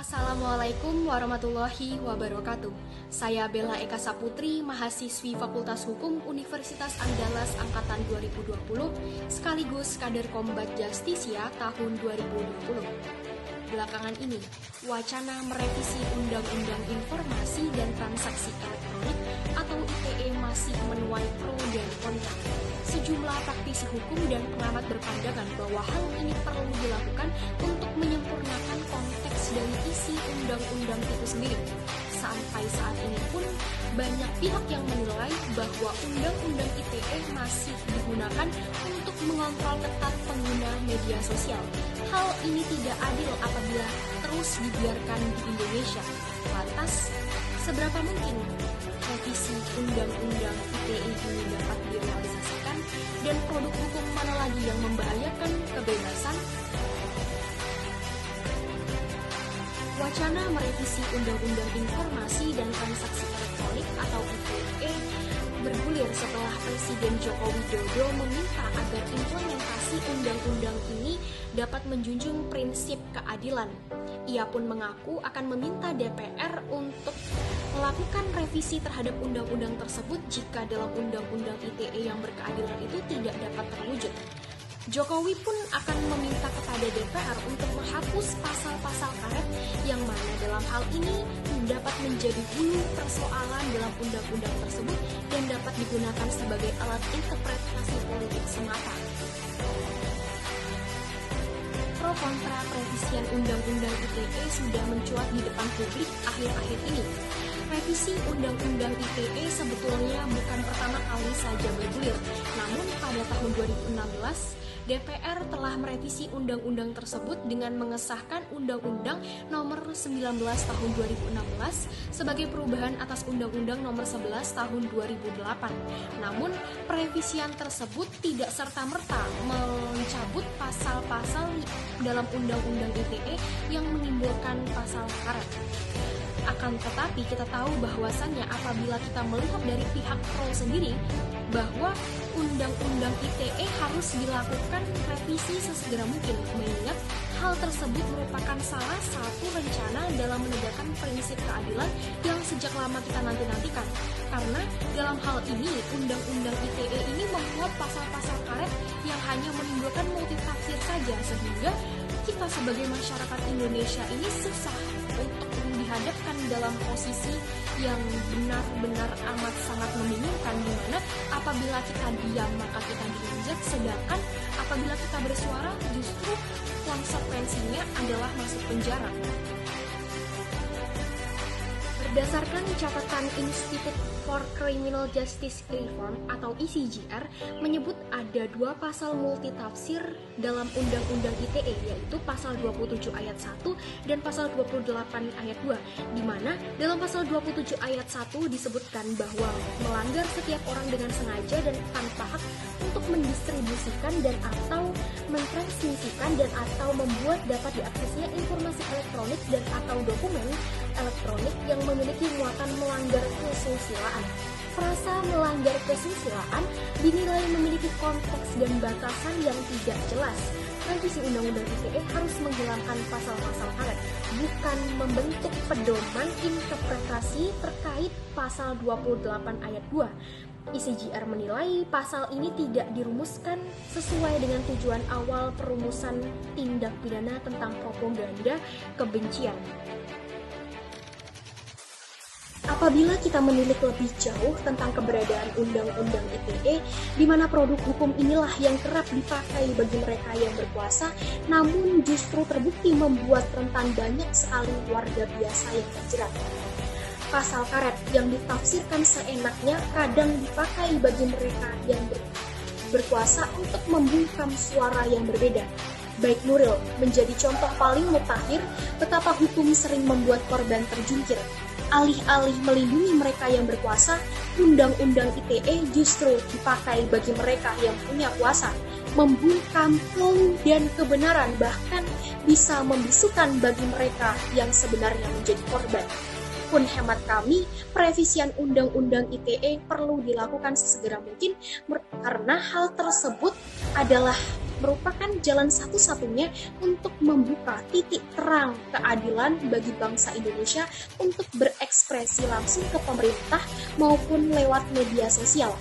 Assalamualaikum warahmatullahi wabarakatuh. Saya Bella Eka Saputri, mahasiswi Fakultas Hukum Universitas Andalas Angkatan 2020, sekaligus kader Kombat Justisia tahun 2020. Belakangan ini, wacana merevisi Undang-Undang Informasi dan Transaksi Elektronik atau ITE masih menuai pro dan kontra. Sejumlah praktisi hukum dan pengamat berpandangan bahwa hal ini perlu dilakukan untuk menyempurnakan konteks dari isi undang-undang itu sendiri. Sampai saat ini pun, banyak pihak yang menilai bahwa Undang-Undang ITE masih digunakan untuk mengontrol ketat pengguna media sosial. Hal ini tidak adil apabila terus dibiarkan di Indonesia. Lantas, seberapa mungkin revisi Undang-Undang ITE ini dapat direalisasikan dan produk hukum mana lagi yang membahayakan kebebasan? Wacana merevisi Undang-Undang Informasi dan Transaksi Elektronik atau ITE bergulir setelah Presiden Joko Widodo meminta agar implementasi undang-undang ini dapat menjunjung prinsip keadilan. Ia pun mengaku akan meminta DPR untuk melakukan revisi terhadap undang-undang tersebut jika dalam undang-undang ITE yang berkeadilan itu tidak dapat terwujud. Jokowi pun akan meminta kepada DPR untuk menghapus pasal-pasal karet yang mana dalam hal ini dapat menjadi hulu persoalan dalam undang-undang tersebut dan dapat digunakan sebagai alat interpretasi politik semata. Pro kontra revisian Undang-Undang ITE sudah mencuat di depan publik akhir-akhir ini. Revisi Undang-Undang ITE sebetulnya bukan pertama kali saja bergulir, namun pada tahun 2016, DPR telah merevisi undang-undang tersebut dengan mengesahkan Undang-Undang Nomor 19 Tahun 2016 sebagai perubahan atas Undang-Undang Nomor 11 Tahun 2008. Namun, perevisian tersebut tidak serta-merta mencabut pasal-pasal dalam Undang-Undang ITE yang menimbulkan pasal karet. Akan tetapi kita tahu bahwasannya apabila kita melihat dari pihak pro sendiri bahwa Undang-Undang ITE harus dilakukan revisi sesegera mungkin, mengingat hal tersebut merupakan salah satu rencana dalam menegakkan prinsip keadilan yang sejak lama kita nanti-nantikan. Karena dalam hal ini Undang-Undang ITE ini membuat pasal-pasal karet yang hanya menimbulkan multitafsir saja, sehingga kita sebagai masyarakat Indonesia ini susah untuk dihadapkan dalam posisi yang benar-benar amat sangat membingungkan, di mana apabila kita diam maka kita diinjak, sedangkan apabila kita bersuara justru konsekuensinya adalah masuk penjara. Berdasarkan catatan Institute for Criminal Justice Reform atau ICJR menyebut ada dua pasal multitafsir dalam Undang-Undang ITE, yaitu pasal 27 ayat 1 dan pasal 28 ayat 2, di mana dalam pasal 27 ayat 1 disebutkan bahwa melanggar setiap orang dengan sengaja dan tanpa hak untuk mendistribusikan dan atau mentransmisikan dan atau membuat dapat diaksesnya informasi elektronik dan atau dokumen elektronik yang memiliki muatan melanggar kesusilaan. Frasa melanggar kesusilaan dinilai memiliki konteks dan batasan yang tidak jelas. Revisi Undang-Undang ITE harus menghilangkan pasal-pasal karet, bukan membentuk pedoman interpretasi terkait pasal 28 ayat 2. ICJR menilai pasal ini tidak dirumuskan sesuai dengan tujuan awal perumusan tindak pidana tentang propaganda kebencian. Apabila kita menilik lebih jauh tentang keberadaan Undang-Undang ITE, di mana produk hukum inilah yang kerap dipakai bagi mereka yang berkuasa, namun justru terbukti membuat rentan banyak sekali warga biasa yang terjerat. Pasal karet yang ditafsirkan seenaknya kadang dipakai bagi mereka yang berkuasa untuk membungkam suara yang berbeda. Baik Nuril menjadi contoh paling mutakhir betapa hukum sering membuat korban terjungkir. Alih-alih melindungi mereka yang berkuasa, Undang-Undang ITE justru dipakai bagi mereka yang punya kuasa, membungkam klaim dan kebenaran, bahkan bisa membisukan bagi mereka yang sebenarnya menjadi korban. Pun hemat kami, perevisian Undang-Undang ITE perlu dilakukan sesegera mungkin karena hal tersebut adalah merupakan jalan satu-satunya untuk membuka titik terang keadilan bagi bangsa Indonesia untuk berekspresi langsung ke pemerintah maupun lewat media sosial.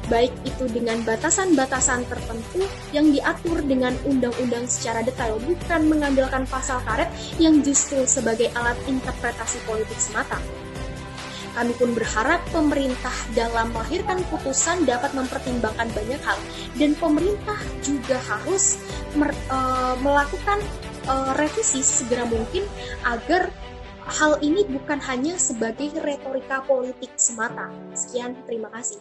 Baik itu dengan batasan-batasan tertentu yang diatur dengan undang-undang secara detail, bukan mengandalkan pasal karet yang justru sebagai alat interpretasi politik semata. Kami pun berharap pemerintah dalam melahirkan putusan dapat mempertimbangkan banyak hal, dan pemerintah juga harus melakukan revisi segera mungkin agar hal ini bukan hanya sebagai retorika politik semata. Sekian, terima kasih.